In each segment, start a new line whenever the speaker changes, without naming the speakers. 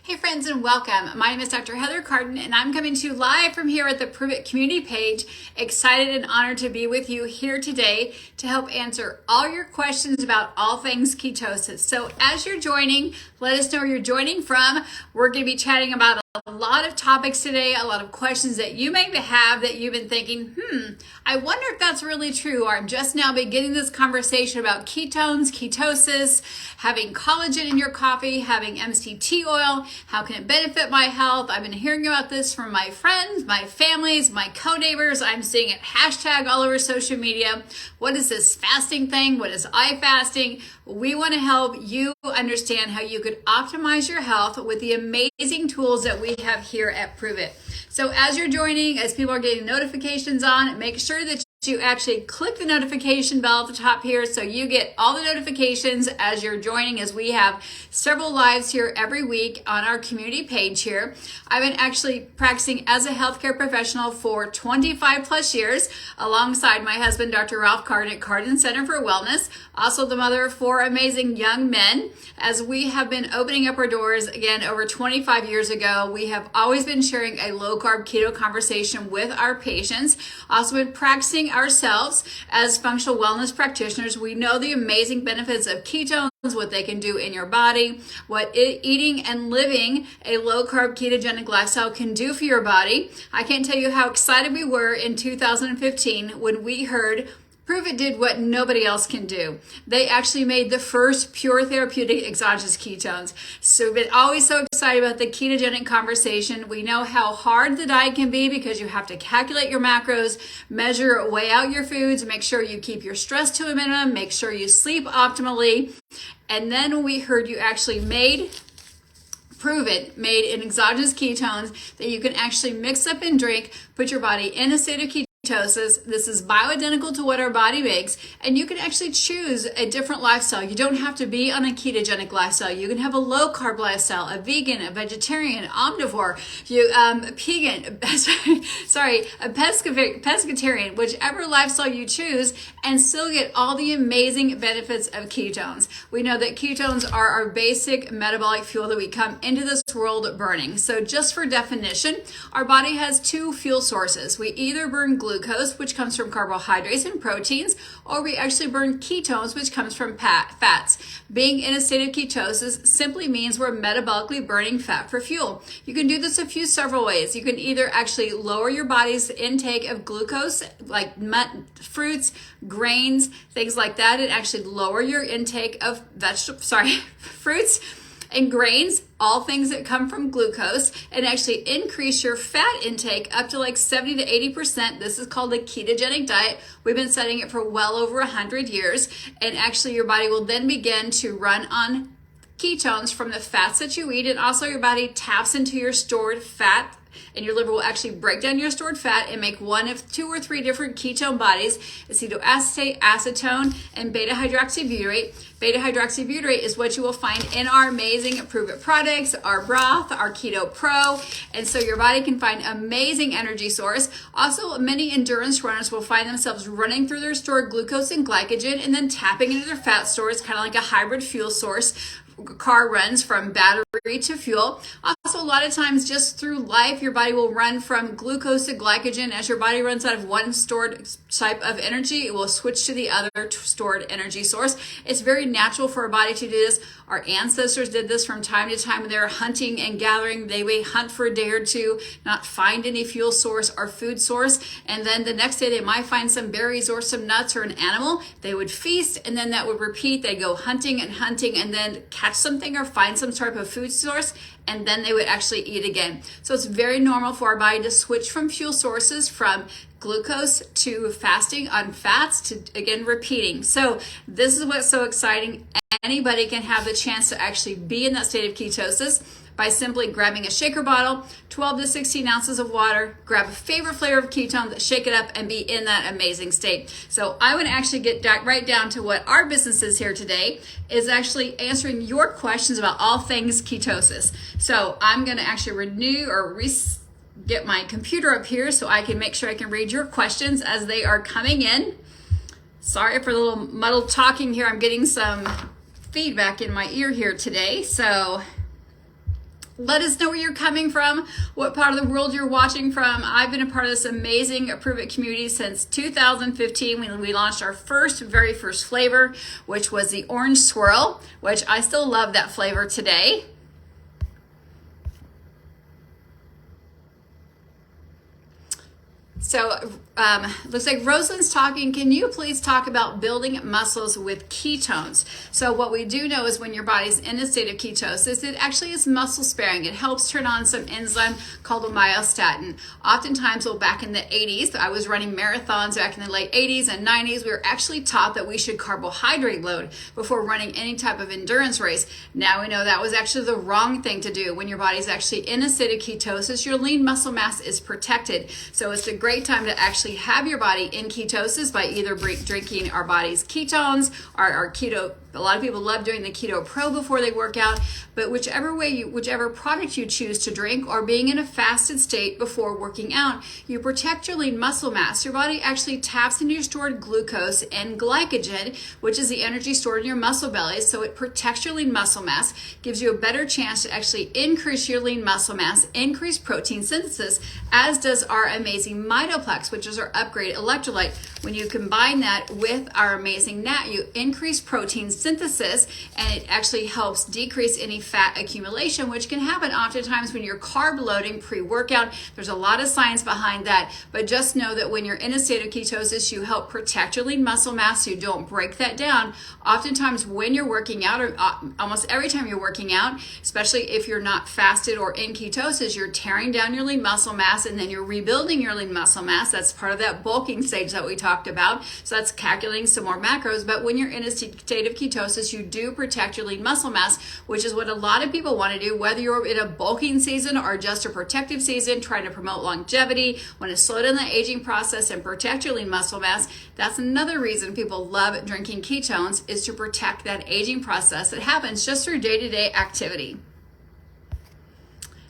Hey friends and welcome. My name is Dr. Heather Carden and I'm coming to you live from here at the Prove It community page. Excited and honored to be with you here today to help answer all your questions about all things ketosis. So as you're joining, let us know where you're joining from. We're going to be chatting about a lot of topics today, a lot of questions that you may have that you've been thinking, I wonder if that's really true, or I'm just now beginning this conversation about ketones, ketosis, having collagen in your coffee, having MCT oil, how can it benefit my health? I've been hearing about this from my friends, my families, my co-neighbors. I'm seeing it hashtag all over social media. What is this fasting thing? What is fasting? We want to help you understand how you could optimize your health with the amazing tools that we have here at Prove It. So as you're joining, as people are getting notifications on, make sure that you actually click the notification bell at the top here so you get all the notifications as you're joining, as we have several lives here every week on our community page here. I've been actually practicing as a healthcare professional for 25 plus years alongside my husband, Dr. Ralph Carden at Carden Center for Wellness, also the mother of 4 amazing young men. As we have been opening up our doors again over 25 years ago, we have always been sharing a low carb keto conversation with our patients. Also been practicing ourselves as functional wellness practitioners. We know the amazing benefits of ketones, what they can do in your body, what eating and living a low carb ketogenic lifestyle can do for your body. I can't tell you how excited we were in 2015 when we heard Prove It did what nobody else can do. They actually made the first pure therapeutic exogenous ketones. So we've been always so excited about the ketogenic conversation. We know how hard the diet can be because you have to calculate your macros, measure, weigh out your foods, make sure you keep your stress to a minimum, make sure you sleep optimally. And then when we heard you actually Prove It made an exogenous ketones that you can actually mix up and drink, put your body in a state of ketosis. This is bioidentical to what our body makes, and you can actually choose a different lifestyle. You don't have to be on a ketogenic lifestyle. You can have a low carb lifestyle, a vegan, a vegetarian, omnivore, a pescatarian, whichever lifestyle you choose, and still get all the amazing benefits of ketones. We know that ketones are our basic metabolic fuel that we come into this world burning. So just for definition, our body has 2 fuel sources. We either burn glucose, which comes from carbohydrates and proteins, or we actually burn ketones, which comes from fats. Being in a state of ketosis simply means we're metabolically burning fat for fuel. You can do this several ways. You can either actually lower your body's intake of glucose, like fruits, grains, things like that, and actually lower your intake of fruits and grains, all things that come from glucose, and actually increase your fat intake up to like 70 to 80%. This is called a ketogenic diet. We've been studying it for well over 100 years. And actually your body will then begin to run on ketones from the fats that you eat. And also your body taps into your stored fat, and your liver will actually break down your stored fat and make one of 2 or 3 different ketone bodies: acetoacetate, acetone, and beta-hydroxybutyrate. Beta-hydroxybutyrate is what you will find in our amazing Prove It products, our broth, our Keto Pro. And so your body can find amazing energy source. Also, many endurance runners will find themselves running through their stored glucose and glycogen and then tapping into their fat stores, kind of like a hybrid fuel source. Car runs from battery to fuel. Also, a lot of times just through life, your body will run from glucose to glycogen. As your body runs out of one stored type of energy, it will switch to the other stored energy source. It's very natural for our body to do this. Our ancestors did this from time to time when they were hunting and gathering. They would hunt for a day or two, not find any fuel source or food source, and then the next day they might find some berries or some nuts or an animal. They would feast, and then that would repeat. They'd go hunting, and then catch something or find some sort of food source, and then they would actually eat again. So it's very normal for our body to switch from fuel sources, from glucose to fasting on fats, to again repeating. So this is what's so exciting. Anybody can have the chance to actually be in that state of ketosis by simply grabbing a shaker bottle, 12 to 16 ounces of water, grab a favorite flavor of ketone, shake it up, and be in that amazing state. So I would actually get right down to what our business is here today, is actually answering your questions about all things ketosis. So I'm going to actually get my computer up here so I can make sure I can read your questions as they are coming in. Sorry for the little muddled talking here. I'm getting some feedback in my ear here today. So Let us know where you're coming from, what part of the world you're watching from. I've been a part of this amazing Approve It community since 2015 when we launched our very first flavor, which was the orange swirl, which I still love that flavor today. So looks like Rosalind's talking. Can you please talk about building muscles with ketones? So what we do know is when your body's in a state of ketosis, it actually is muscle sparing. It helps turn on some enzyme called a myostatin. Oftentimes, well, back in the 80s, I was running marathons back in the late 80s and 90s. We were actually taught that we should carbohydrate load before running any type of endurance race. Now we know that was actually the wrong thing to do. When your body's actually in a state of ketosis, your lean muscle mass is protected. So it's a great time to actually have your body in ketosis by either drinking our body's ketones, our keto. A lot of people love doing the Keto Pro before they work out, but whichever product you choose to drink, or being in a fasted state before working out, you protect your lean muscle mass. Your body actually taps into your stored glucose and glycogen, which is the energy stored in your muscle bellies. So it protects your lean muscle mass, gives you a better chance to actually increase your lean muscle mass, increase protein synthesis, as does our amazing Mito Plex, which is our upgrade electrolyte. When you combine that with our amazing NAT, you increase protein synthesis, and it actually helps decrease any fat accumulation, which can happen oftentimes when you're carb loading pre-workout. There's a lot of science behind that, but just know that when you're in a state of ketosis, you help protect your lean muscle mass so you don't break that down. Oftentimes when you're working out, or almost every time you're working out, especially if you're not fasted or in ketosis, you're tearing down your lean muscle mass and then you're rebuilding your lean muscle mass. That's part of that bulking stage that we talked about. So that's calculating some more macros. But when you're in a state of ketosis, you do protect your lean muscle mass, which is what a lot of people want to do, whether you're in a bulking season or just a protective season, trying to promote longevity, want to slow down the aging process and protect your lean muscle mass. That's another reason people love drinking ketones, is to protect that aging process that happens just through day-to-day activity.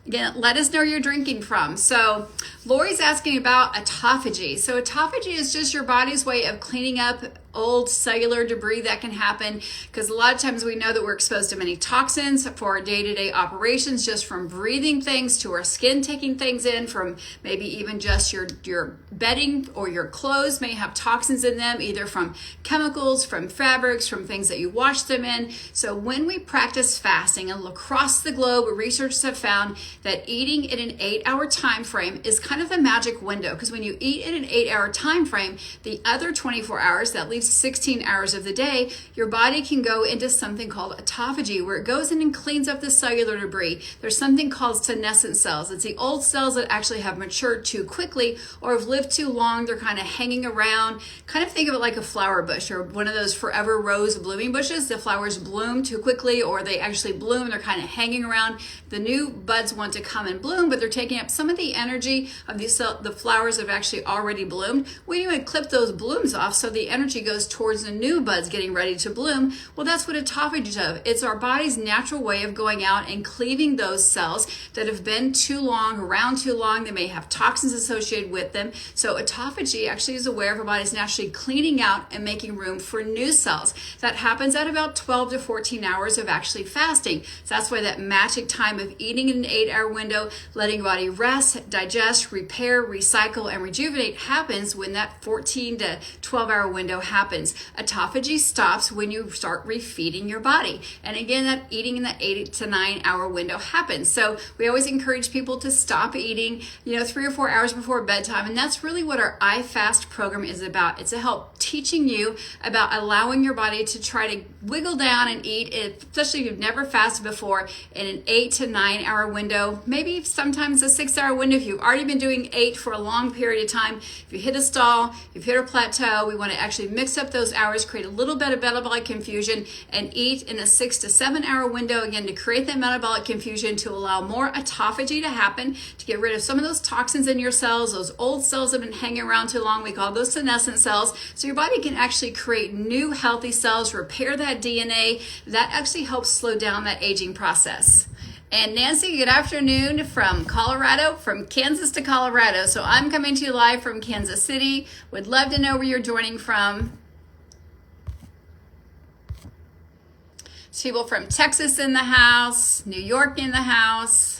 Again, let us know where you're drinking from. So Lori's asking about autophagy. So autophagy is just your body's way of cleaning up old cellular debris that can happen, because a lot of times we know that we're exposed to many toxins for our day-to-day operations, just from breathing things to our skin taking things in, from maybe even just your bedding or your clothes may have toxins in them, either from chemicals, from fabrics, from things that you wash them in. So when we practice fasting, and across the globe, researchers have found that eating in an 8-hour time frame is kind of the magic window, because when you eat in an 8-hour time frame, the other 24 hours, that leaves 16 hours of the day, your body can go into something called autophagy, where it goes in and cleans up the cellular debris. There's something called senescent cells. It's the old cells that actually have matured too quickly or have lived too long. They're kind of hanging around. Kind of think of it like a flower bush, or one of those forever rose blooming bushes. The flowers bloom too quickly, or they actually bloom. They're kind of hanging around. The new buds want to come and bloom, but they're taking up some of the energy of the flowers that have actually already bloomed. We even clip those blooms off so the energy goes towards the new buds getting ready to bloom. Well, that's what autophagy does. It's our body's natural way of going out and cleaving those cells that have been too long, around too long. They may have toxins associated with them. So autophagy actually is a way of our body's naturally cleaning out and making room for new cells. That happens at about 12 to 14 hours of actually fasting. So that's why that magic time of eating in an 8-hour window, letting your body rest, digest, repair, recycle, and rejuvenate happens when that 14 to 12-hour window happens. Autophagy stops when you start refeeding your body. And again, that eating in the 8 to 9 hour window happens. So we always encourage people to stop eating, 3 or 4 hours before bedtime. And that's really what our iFast program is about. It's to help teaching you about allowing your body to try to wiggle down and eat, especially if you've never fasted before, in an 8 to 9 hour window, maybe sometimes a 6-hour window. If you've already been doing 8 for a long period of time, if you hit a stall, you've hit a plateau, we want to actually mix up those hours, create a little bit of metabolic confusion, and eat in a 6 to 7 hour window, again, to create that metabolic confusion, to allow more autophagy to happen, to get rid of some of those toxins in your cells, those old cells that have been hanging around too long. We call those senescent cells. So your body can actually create new healthy cells, repair that DNA. That actually helps slow down that aging process. And Nancy, good afternoon from Colorado, from Kansas to Colorado. So I'm coming to you live from Kansas City. Would love to know where you're joining from. People from Texas in the house, New York in the house.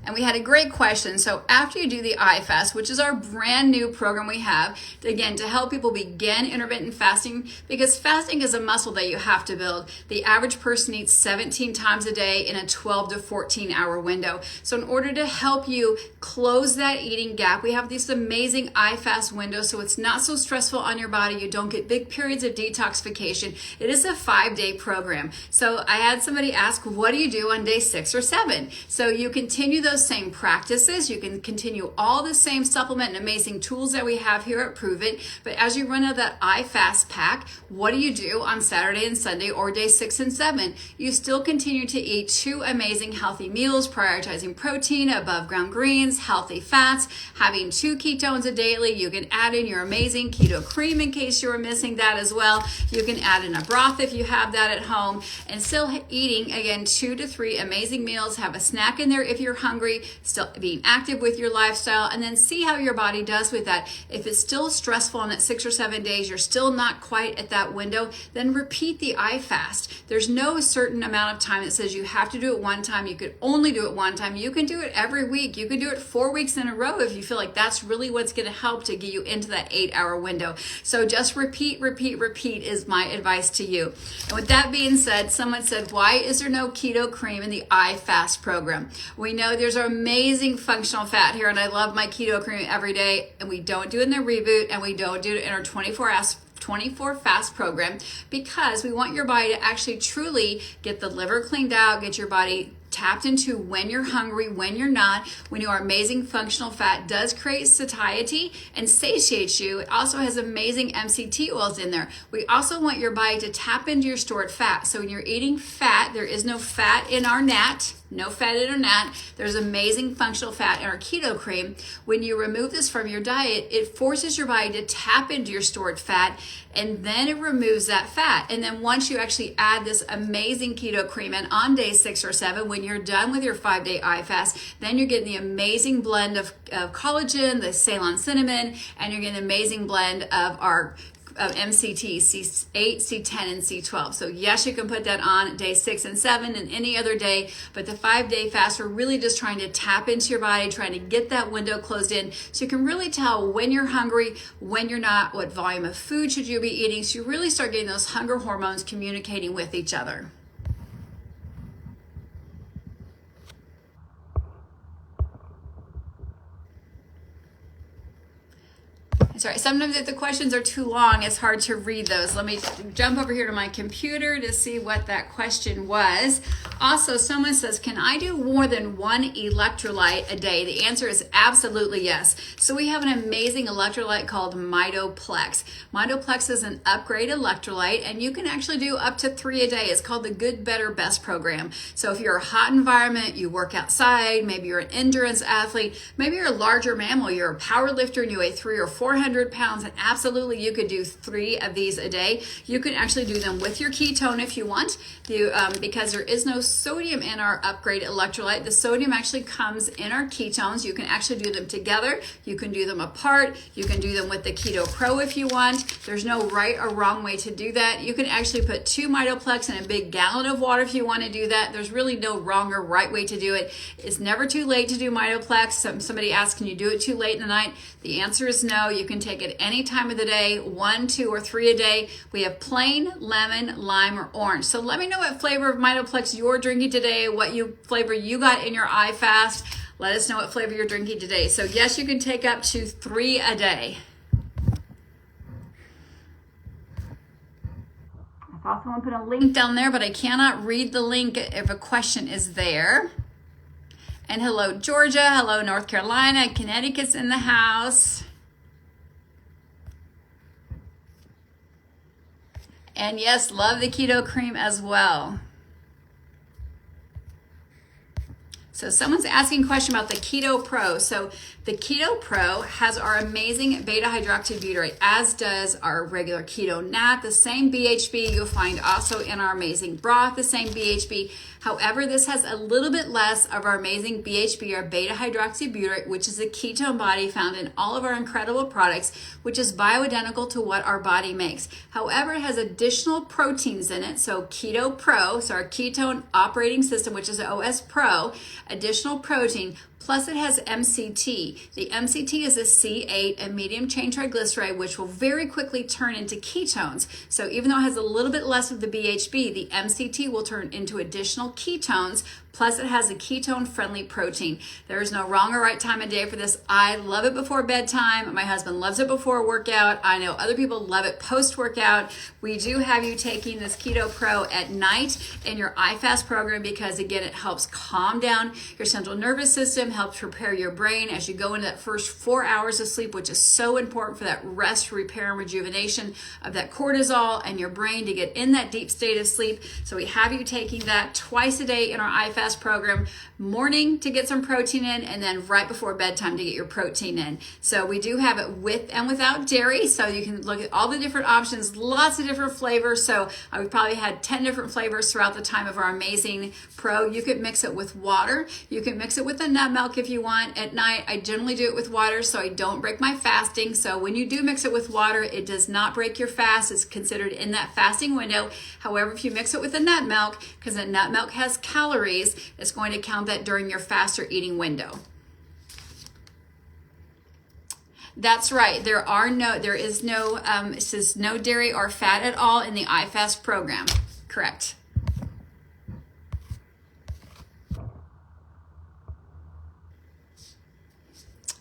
And we had a great question. So after you do the iFast, which is our brand new program we have, again, to help people begin intermittent fasting, because fasting is a muscle that you have to build. The average person eats 17 times a day in a 12 to 14 hour window. So in order to help you close that eating gap, we have this amazing iFast window so it's not so stressful on your body. You don't get big periods of detoxification. It is a 5-day program. So I had somebody ask, what do you do on day 6 or 7? So you continue those same practices. You can continue all the same supplement and amazing tools that we have here at Prove It. But as you run out of that iFast pack, what do you do on Saturday and Sunday or day 6 and 7? You still continue to eat 2 amazing healthy meals, prioritizing protein, above ground greens, healthy fats, having 2 ketones a daily. You can add in your amazing keto cream in case you were missing that as well. You can add in a broth if you have that at home, and still eating, again, 2 to 3 amazing meals. Have a snack in there if you're hungry, still being active with your lifestyle, and then see how your body does with that. If it's still stressful on that 6 or 7 days, you're still not quite at that window, then repeat the iFast. There's no certain amount of time that says you have to do it one time. You could only do it one time. You can do it every week. You can do it 4 weeks in a row if you feel like that's really what's going to help to get you into that 8-hour window. So just repeat is my advice to you. And with that being said, someone said, why is there no keto cream in the iFast program? We know there's an amazing functional fat here, and I love my keto cream every day, and we don't do it in the reboot, and we don't do it in our 24 fast program, because we want your body to actually truly get the liver cleaned out, get your body tapped into when you're hungry, when you're not. We know our amazing functional fat does create satiety and satiates you. It also has amazing MCT oils in there. We also want your body to tap into your stored fat. So when you're eating fat, there is no fat in our NAT. No fat in our NAT. There's amazing functional fat in our keto cream. When you remove this from your diet, it forces your body to tap into your stored fat, and then it removes that fat. And then once you actually add this amazing keto cream in on day 6 or 7, when you're done with your 5-day iFast, then you're getting the amazing blend of collagen, the Ceylon cinnamon, and you're getting an amazing blend of our MCT, C8, C10, and C12. So yes, you can put that on day 6 and 7 and any other day, but the 5-day fast, we're really just trying to tap into your body, trying to get that window closed in so you can really tell when you're hungry, when you're not, what volume of food should you be eating, so you really start getting those hunger hormones communicating with each other. Sorry, sometimes if the questions are too long, it's hard to read those. Let me jump over here to my computer to see what that question was. Also, someone says, can I do more than 1 electrolyte a day? The answer is absolutely yes. So we have an amazing electrolyte called Mito Plex. Mito Plex is an upgrade electrolyte, and you can actually do up to 3 a day. It's called the Good, Better, Best program. So if you're a hot environment, you work outside, maybe you're an endurance athlete, maybe you're a larger mammal, you're a power lifter and you weigh 300 or 400 pounds, and absolutely you could do 3 of these a day. You can actually do them with your ketone if you want, because there is no sodium in our upgrade electrolyte. The sodium actually comes in our ketones. You can actually do them together. You can do them apart. You can do them with the Keto Pro if you want. There's no right or wrong way to do that. You can actually put 2 Mitoplex in a big gallon of water if you want to do that. There's really no wrong or right way to do it. It's never too late to do Mitoplex. Somebody asked, can you do it too late in the night? The answer is no. You can take it any time of the day, 1, 2, or 3 a day. We have plain, lemon, lime, or orange. So let me know what flavor of Mitoplex you're drinking today, what flavor you got in your iFast. Let us know what flavor you're drinking today. So yes, you can take up to 3 a day. I also want to put a link down there, but I cannot read the link if a question is there. And hello, Georgia. Hello, North Carolina. Connecticut's in the house. And yes, love the keto cream as well. So someone's asking a question about the Keto Pro. So the Keto Pro has our amazing beta hydroxybutyrate, as does our regular keto nat, the same BHB you'll find also in our amazing broth, the same BHB. However, this has a little bit less of our amazing BHB, our beta hydroxybutyrate, which is a ketone body found in all of our incredible products, which is bioidentical to what our body makes. However, it has additional proteins in it. So Keto Pro, so our ketone operating system, which is OS Pro, additional protein, Plus it has MCT. The MCT is a C8, a medium chain triglyceride, which will very quickly turn into ketones. So even though it has a little bit less of the BHB, the MCT will turn into additional ketones. Plus it has a ketone-friendly protein. There is no wrong or right time of day for this. I love it before bedtime. My husband loves it before a workout. I know other people love it post-workout. We do have you taking this Keto Pro at night in your iFast program because, again, it helps calm down your central nervous system, helps prepare your brain as you go into that first 4 hours of sleep, which is so important for that rest, repair, and rejuvenation of that cortisol and your brain to get in that deep state of sleep. So we have you taking that twice a day in our iFast program, morning to get some protein in, and then right before bedtime to get your protein in. So we do have it with and without dairy, so you can look at all the different options, lots of different flavors. So we've probably had 10 different flavors throughout the time of our amazing Pro. You could mix it with water. You can mix it with a nut milk if you want. At night, I generally do it with water so I don't break my fasting. So when you do mix it with water, it does not break your fast. It's considered in that fasting window. However, if you mix it with a nut milk, because the nut milk has calories, it's going to count that during your fast or eating window. That's right. It says no dairy or fat at all in the iFast program. Correct.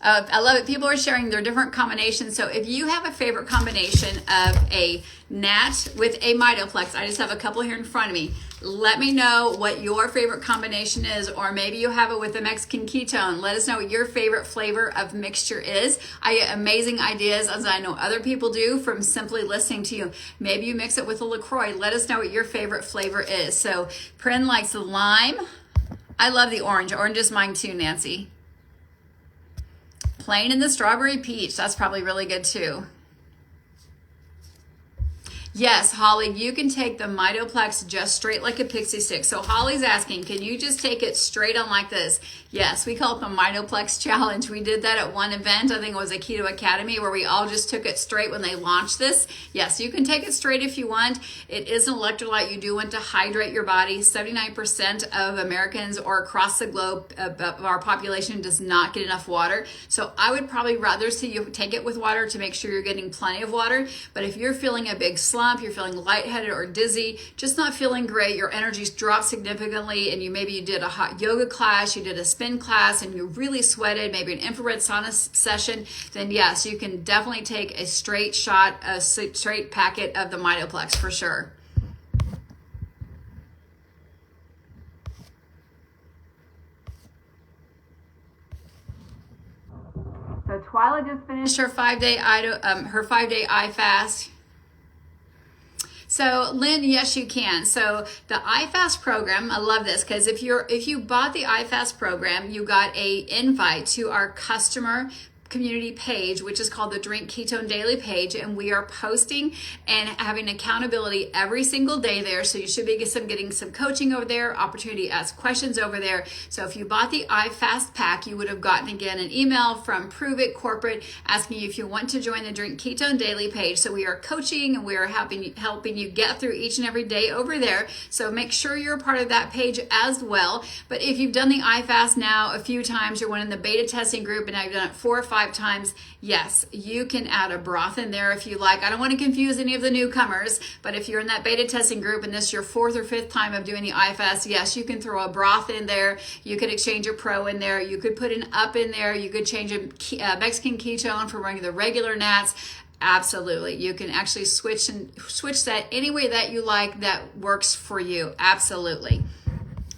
I love it. People are sharing their different combinations. So if you have a favorite combination of a Nat with a Mitoplex, I just have a couple here in front of me. Let me know what your favorite combination is, or maybe you have it with a Mexican ketone. Let us know what your favorite flavor of mixture is. I get amazing ideas, as I know other people do, from simply listening to you. Maybe you mix it with a LaCroix. Let us know what your favorite flavor is. So Prin likes the lime. I love the orange. Orange is mine too, Nancy. Plain in the strawberry peach. That's probably really good too. Yes, Holly, you can take the Mitoplex just straight like a pixie stick. So Holly's asking, can you just take it straight on like this? Yes, we call it the Mitoplex Challenge. We did that at one event. I think it was a Keto Academy where we all just took it straight when they launched this. Yes, you can take it straight if you want. It is an electrolyte. You do want to hydrate your body. 79% of Americans or across the globe of our population does not get enough water. So I would probably rather see you take it with water to make sure you're getting plenty of water. But if you're feeling a big slump, you're feeling lightheaded or dizzy, just not feeling great, your energy's dropped significantly, and maybe you did a hot yoga class, you did a spin class, and you really sweated, maybe an infrared sauna session, then yes, you can definitely take a straight packet of the Mitoplex for sure. So Twyla just finished her 5-day iFast. So Lynn, yes, you can. So the iFast program, I love this because if you bought the iFast program, you got a invite to our customer community page, which is called the Drink Ketone Daily page, and we are posting and having accountability every single day there. So you should be getting some coaching over there, opportunity to ask questions over there. So if you bought the iFast pack, you would have gotten again an email from Prove It Corporate asking you if you want to join the Drink Ketone Daily page. So we are coaching and we are helping you get through each and every day over there. So make sure you're a part of that page as well. But if you've done the iFast now a few times, you're one in the beta testing group, and I've done it 4 or 5 times, yes, you can add a broth in there if you like. I don't want to confuse any of the newcomers, but if you're in that beta testing group and this is your 4th or 5th time of doing the iFast, yes, you can throw a broth in there. You could exchange a Pro in there. You could put an up in there. You could change a Mexican ketone for the regular Nats. Absolutely. You can actually switch that any way that you like that works for you. Absolutely.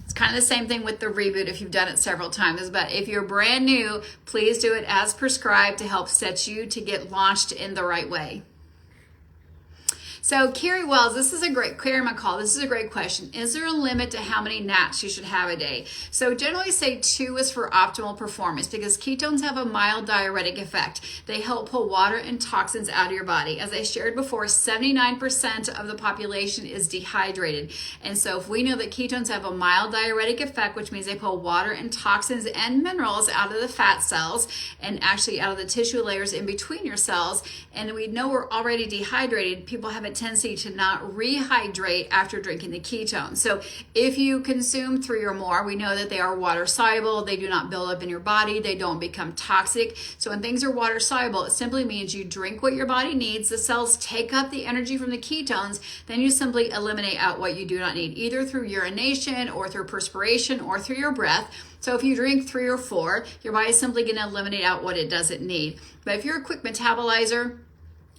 It's kind of the same thing with the reboot if you've done it several times. But if you're brand new, please do it as prescribed to help set you to get launched in the right way. So Carrie Wells, Carrie McCall, this is a great question. Is there a limit to how many naps you should have a day? So generally say 2 is for optimal performance because ketones have a mild diuretic effect. They help pull water and toxins out of your body. As I shared before, 79% of the population is dehydrated. And so if we know that ketones have a mild diuretic effect, which means they pull water and toxins and minerals out of the fat cells and actually out of the tissue layers in between your cells, and we know we're already dehydrated, people have a a tendency to not rehydrate after drinking the ketones. So if you consume 3 or more, we know that they are water soluble. They do not build up in your body. They don't become toxic. So when things are water soluble, it simply means you drink what your body needs. The cells take up the energy from the ketones. Then you simply eliminate out what you do not need, either through urination or through perspiration or through your breath. So if you drink 3 or 4, your body is simply going to eliminate out what it doesn't need. But if you're a quick metabolizer,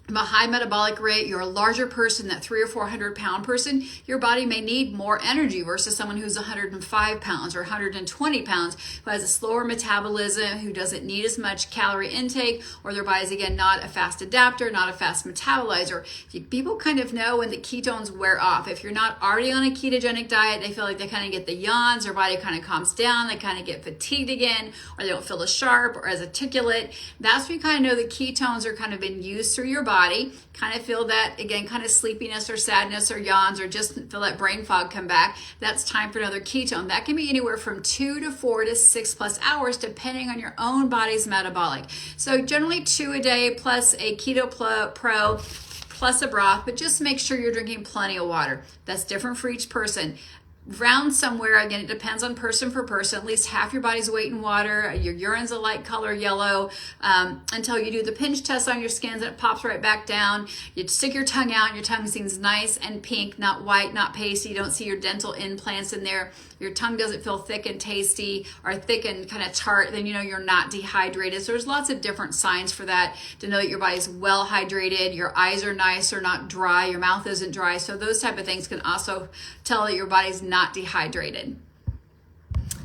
a high metabolic rate, you're a larger person, that 300 or 400 pound person, your body may need more energy versus someone who's 105 pounds or 120 pounds who has a slower metabolism, who doesn't need as much calorie intake, or their body's, again, not a fast adapter, not a fast metabolizer. People kind of know when the ketones wear off. If you're not already on a ketogenic diet, they feel like they kind of get the yawns, their body kind of calms down, they kind of get fatigued again, or they don't feel as sharp or as articulate. That's when you kind of know the ketones are kind of been used through your body. Kind of feel that, again, kind of sleepiness or sadness or yawns, or just feel that brain fog come back. That's time for another ketone. That can be anywhere from 2 to 4 to 6+ hours, depending on your own body's metabolic. So generally 2 a day plus a Keto Pro plus a broth, but just make sure you're drinking plenty of water. That's different for each person. Round somewhere, again, it depends on person for person, at least half your body's weight in water. Your urine's a light color yellow, until you do the pinch test on your skin, and it pops right back down. You stick your tongue out, and your tongue seems nice and pink, not white, not pasty. You don't see your dental implants in there. Your tongue doesn't feel thick and tasty, or thick and kind of tart, then you know you're not dehydrated. So there's lots of different signs for that to know that your body's well hydrated, your eyes are nice or not dry, your mouth isn't dry. So those type of things can also tell that your body's not dehydrated.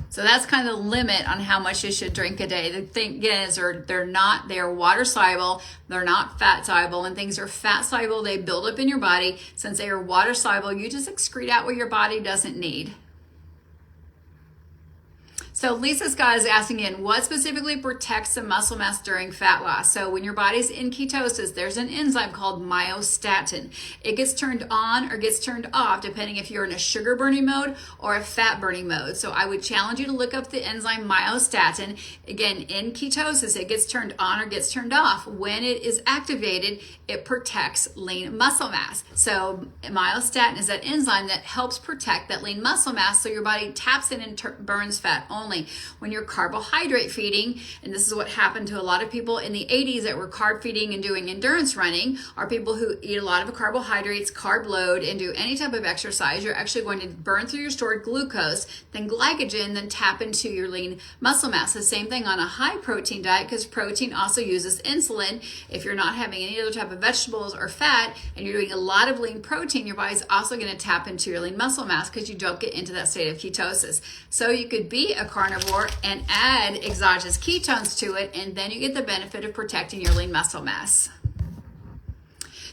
So that's kind of the limit on how much you should drink a day. The thing again is they're water soluble, they're not fat soluble. When things are fat soluble, they build up in your body. Since they are water soluble, you just excrete out what your body doesn't need. So Lisa Scott is asking in, what specifically protects the muscle mass during fat loss? So when your body's in ketosis, there's an enzyme called myostatin. It gets turned on or gets turned off depending if you're in a sugar burning mode or a fat burning mode. So I would challenge you to look up the enzyme myostatin. Again, in ketosis, it gets turned on or gets turned off. When it is activated, it protects lean muscle mass. So myostatin is that enzyme that helps protect that lean muscle mass, so your body taps in and burns fat only. When you're carbohydrate feeding, and this is what happened to a lot of people in the 80s that were carb feeding and doing endurance running, are people who eat a lot of carbohydrates, carb load, and do any type of exercise. You're actually going to burn through your stored glucose, then glycogen, then tap into your lean muscle mass. The same thing on a high protein diet, because protein also uses insulin. If you're not having any other type of vegetables or fat, and you're doing a lot of lean protein, your body's also going to tap into your lean muscle mass because you don't get into that state of ketosis. So you could be a carnivore and add exogenous ketones to it, and then you get the benefit of protecting your lean muscle mass.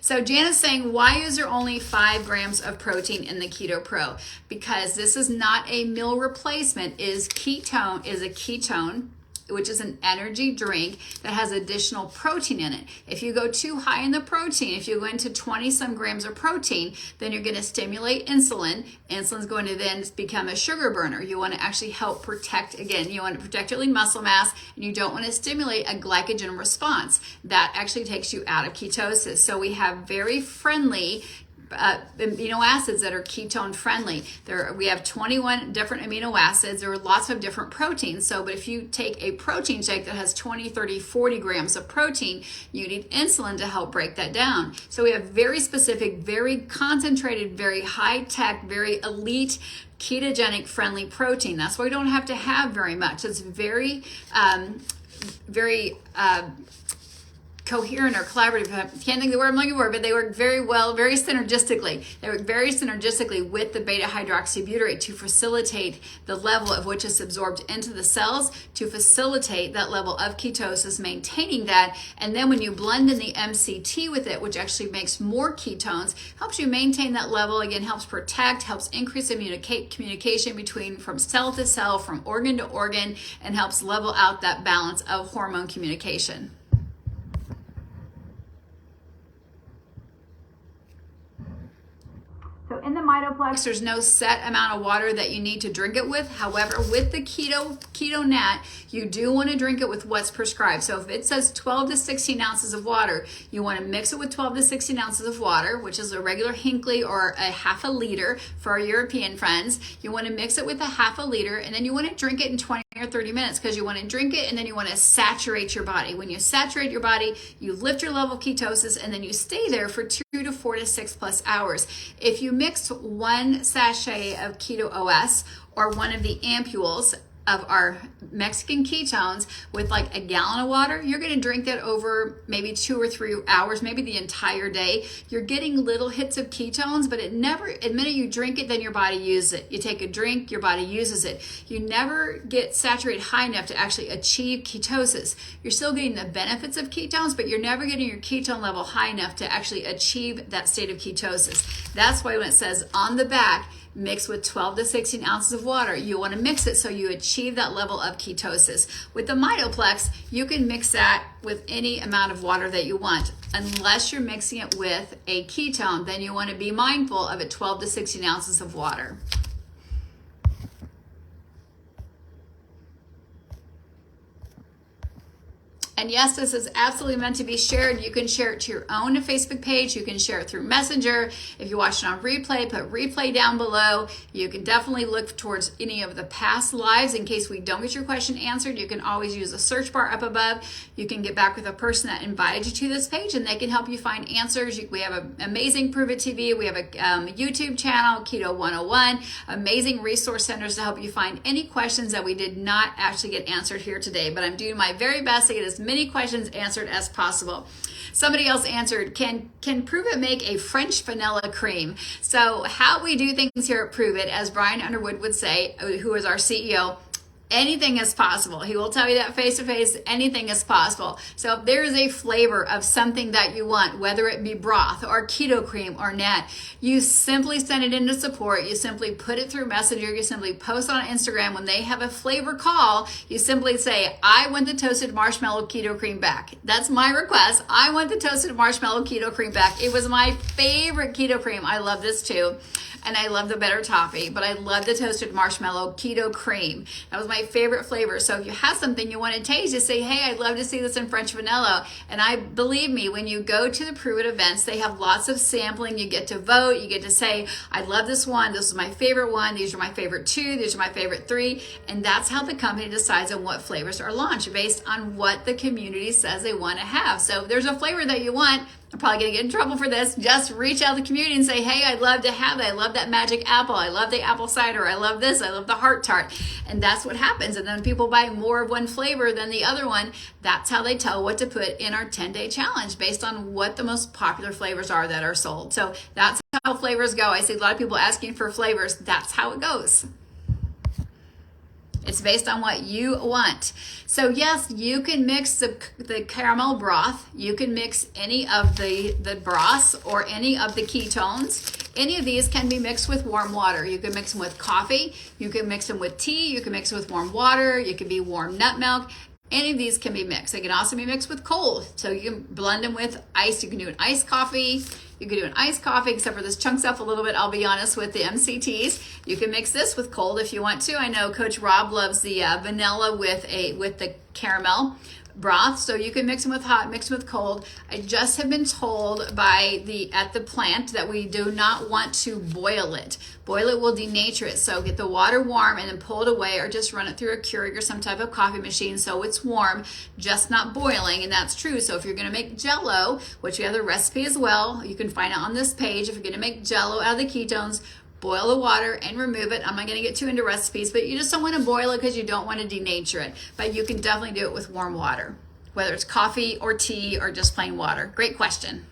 So Jana's saying, why is there only 5 grams of protein in the Keto Pro? Because this is not a meal replacement. Is a ketone, which is an energy drink that has additional protein in it. If you go too high in the protein, if you go into 20 some grams of protein, then you're going to stimulate insulin. Insulin's going to then become a sugar burner. You want to actually help protect, again, you want to protect your lean muscle mass, and you don't want to stimulate a glycogen response. That actually takes you out of ketosis. So we have very friendly amino acids that are ketone friendly. We have 21 different amino acids. There are lots of different proteins. So, but if you take a protein shake that has 20, 30, 40 grams of protein, you need insulin to help break that down. So we have very specific, very concentrated, very high tech, very elite ketogenic friendly protein. That's why we don't have to have very much. It's very coherent or collaborative. I can't think of the word I'm looking for, but they work very well, very synergistically. They work very synergistically with the beta hydroxybutyrate to facilitate the level of which is absorbed into the cells, to facilitate that level of ketosis, maintaining that. And then when you blend in the MCT with it, which actually makes more ketones, helps you maintain that level. Again, helps protect, helps increase communication from cell to cell, from organ to organ, and helps level out that balance of hormone communication. So in the Mitoplex, there's no set amount of water that you need to drink it with. However, with the Keto Nat, you do want to drink it with what's prescribed. So if it says 12 to 16 ounces of water, you want to mix it with 12 to 16 ounces of water, which is a regular Hinkley or a half a liter for our European friends. You want to mix it with a half a liter, and then you want to drink it in 20 or 30 minutes, because you want to drink it and then you want to saturate your body. When you saturate your body, you lift your level of ketosis, and then you stay there for 2 to 4 to 6 plus hours. If you mix one sachet of Keto OS or one of the ampules of our Mexican ketones with like a gallon of water, you're going to drink that over maybe 2 or 3 hours, maybe the entire day. You're getting little hits of ketones, but the minute you drink it, then your body uses it. You take a drink, your body uses it. You never get saturated high enough to actually achieve ketosis. You're still getting the benefits of ketones, but you're never getting your ketone level high enough to actually achieve that state of ketosis. That's why when it says on the back, mix with 12 to 16 ounces of water, you want to mix it so you achieve that level of ketosis. With the Mitoplex, you can mix that with any amount of water that you want. Unless you're mixing it with a ketone, then you want to be mindful of it 12 to 16 ounces of water. And yes, this is absolutely meant to be shared. You can share it to your own Facebook page. You can share it through Messenger. If you watch it on replay, put replay down below. You can definitely look towards any of the past lives in case we don't get your question answered. You can always use the search bar up above. You can get back with a person that invited you to this page, and they can help you find answers. We have an amazing Prove It TV. We have a YouTube channel, Keto 101, amazing resource centers to help you find any questions that we did not actually get answered here today. But I'm doing my very best to get as many questions answered as possible. Somebody else answered, can Prove It make a French vanilla cream? So how we do things here at Prove It, as Brian Underwood would say, who is our CEO, anything is possible. He will tell you that face to face, anything is possible. So if there is a flavor of something that you want, whether it be broth or keto cream or nat, you simply send it into support. You simply put it through Messenger. You simply post on Instagram. When they have a flavor call, you simply say, I want the toasted marshmallow keto cream back. That's my request. I want the toasted marshmallow keto cream back. It was my favorite keto cream. I love this too. And I love the better toffee, but I love the toasted marshmallow keto cream. That was my favorite flavor. So if you have something you want to taste, just say, hey, I'd love to see this in French vanilla. And believe me, when you go to the Prove It events, they have lots of sampling. You get to vote. You get to say, I love this one. This is my favorite one. These are my favorite 2. These are my favorite 3. And that's how the company decides on what flavors are launched based on what the community says they want to have. So if there's a flavor that you want, I'm probably going to get in trouble for this. Just reach out to the community and say, hey, I'd love to have that. I love that magic apple. I love the apple cider. I love this. I love the heart tart. And that's what happens. And then when people buy more of one flavor than the other one, that's how they tell what to put in our 10-day challenge based on what the most popular flavors are that are sold. So that's how flavors go. I see a lot of people asking for flavors. That's how it goes. It's based on what you want. So yes, you can mix the caramel broth. You can mix any of the broths or any of the ketones. Any of these can be mixed with warm water. You can mix them with coffee. You can mix them with tea. You can mix them with warm water. You can be warm nut milk. Any of these can be mixed. They can also be mixed with cold. So you can blend them with ice. You can do an iced coffee. You can do an iced coffee, except for this chunks up a little bit, I'll be honest, with the MCTs. You can mix this with cold if you want to. I know Coach Rob loves the vanilla with the caramel broth, so you can mix them with hot, mix them with cold. I just have been told at the plant that we do not want to boil it. Boil it will denature it, so get the water warm and then pull it away, or just run it through a Keurig or some type of coffee machine so it's warm, just not boiling. And that's true. So if you're going to make Jello, which we have the recipe as well, you can find it on this page. If you're going to make Jello out of the ketones, boil the water and remove it. I'm not going to get too into recipes, but you just don't want to boil it because you don't want to denature it. But you can definitely do it with warm water, whether it's coffee or tea or just plain water. Great question.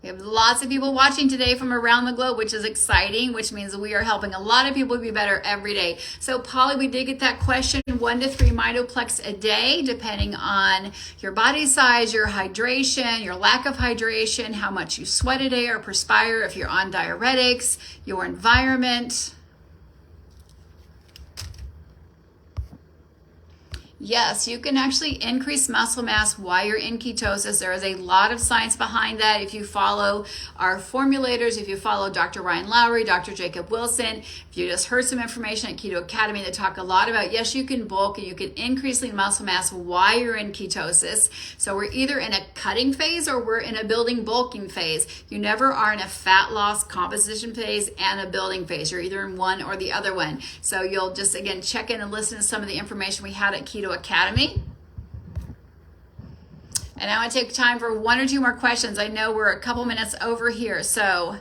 We have lots of people watching today from around the globe, which is exciting, which means we are helping a lot of people be better every day. So Polly, we did get that question, 1 to 3 Mitoplex a day, depending on your body size, your hydration, your lack of hydration, how much you sweat a day or perspire, if you're on diuretics, your environment. Yes, you can actually increase muscle mass while you're in ketosis. There is a lot of science behind that. If you follow our formulators, if you follow Dr. Ryan Lowry, Dr. Jacob Wilson, if you just heard some information at Keto Academy that talk a lot about, yes, you can bulk and you can increase lean muscle mass while you're in ketosis. So we're either in a cutting phase or we're in a building bulking phase. You never are in a fat loss composition phase and a building phase. You're either in one or the other one. So you'll just, again, check in and listen to some of the information we had at Keto Academy. And I want to take time for one or two more questions. I know we're a couple minutes over here. So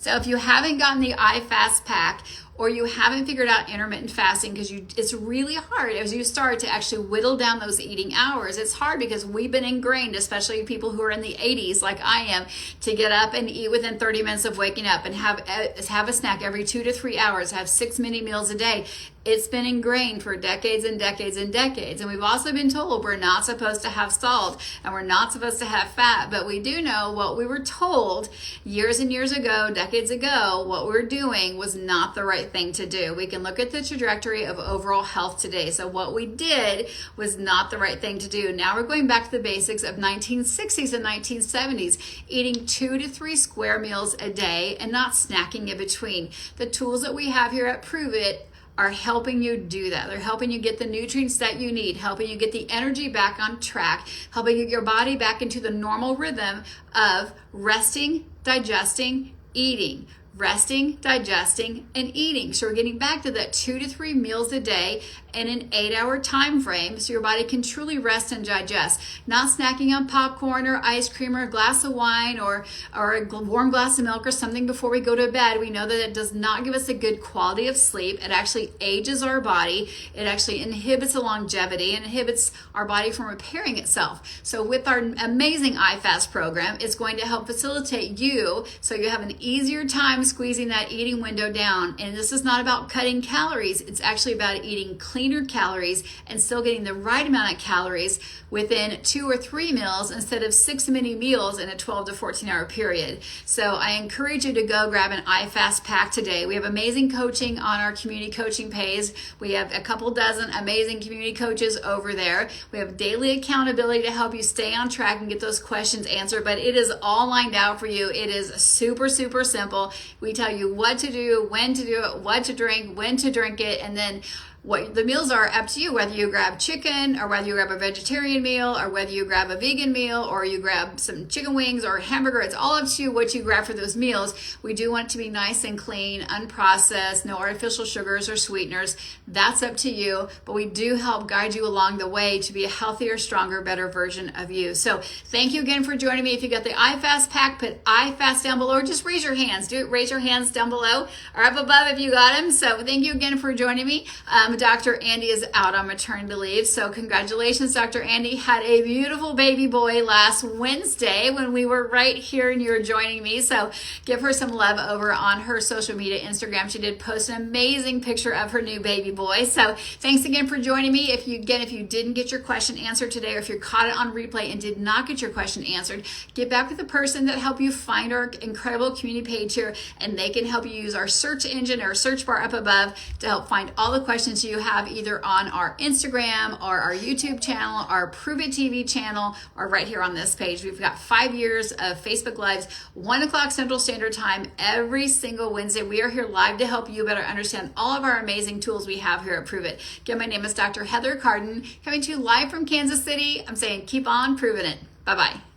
if you haven't gotten the iFast pack, or you haven't figured out intermittent fasting, because it's really hard as you start to actually whittle down those eating hours. It's hard because we've been ingrained, especially people who are in the 80s like I am, to get up and eat within 30 minutes of waking up and have a snack every 2 to 3 hours, have 6 mini meals a day. It's been ingrained for decades and decades and decades. And we've also been told we're not supposed to have salt and we're not supposed to have fat. But we do know what we were told years and years ago, decades ago, what we're doing was not the right thing to do. We can look at the trajectory of overall health today. So what we did was not the right thing to do. Now we're going back to the basics of 1960s and 1970s, eating 2 to 3 square meals a day and not snacking in between. The tools that we have here at Prove It are helping you do that. They're helping you get the nutrients that you need, helping you get the energy back on track, helping you get your body back into the normal rhythm of resting, digesting, eating. Resting, digesting, and eating. So we're getting back to that 2 to 3 meals a day in an 8-hour time frame so your body can truly rest and digest. Not snacking on popcorn or ice cream or a glass of wine or a warm glass of milk or something before we go to bed. We know that it does not give us a good quality of sleep. It actually ages our body. It actually inhibits the longevity and inhibits our body from repairing itself. So with our amazing iFast program, it's going to help facilitate you so you have an easier time squeezing that eating window down. And this is not about cutting calories. It's actually about eating cleaner calories and still getting the right amount of calories within 2 or 3 meals instead of 6 mini meals in a 12 to 14 hour period. So I encourage you to go grab an iFast pack today. We have amazing coaching on our community coaching page. We have a couple dozen amazing community coaches over there. We have daily accountability to help you stay on track and get those questions answered, but it is all lined out for you. It is super, super simple. We tell you what to do, when to do it, what to drink, when to drink it, and then what the meals are up to you, whether you grab chicken or whether you grab a vegetarian meal or whether you grab a vegan meal or you grab some chicken wings or a hamburger. It's all up to you what you grab for those meals. We do want it to be nice and clean, unprocessed, no artificial sugars or sweeteners. That's up to you, but we do help guide you along the way to be a healthier, stronger, better version of you. So thank you again for joining me. If you got the iFast pack, put iFast down below or just raise your hands. Do it, raise your hands down below or up above if you got them. So thank you again for joining me. Dr. Andy is out on maternity leave, so congratulations. Dr. Andy had a beautiful baby boy last Wednesday when we were right here and you were joining me, so give her some love over on her social media, Instagram. She did post an amazing picture of her new baby boy. So thanks again for joining me. If you didn't get your question answered today, or if you caught it on replay and did not get your question answered, get back with the person that helped you find our incredible community page here, and they can help you use our search engine or search bar up above to help find all the questions you have either on our Instagram or our YouTube channel, our Prove It TV channel, or right here on this page. We've got 5 years of Facebook Lives, 1 o'clock Central Standard Time, every single Wednesday. We are here live to help you better understand all of our amazing tools we have here at Prove It. Again, my name is Dr. Heather Carden, coming to you live from Kansas City. I'm saying keep on proving it. Bye-bye.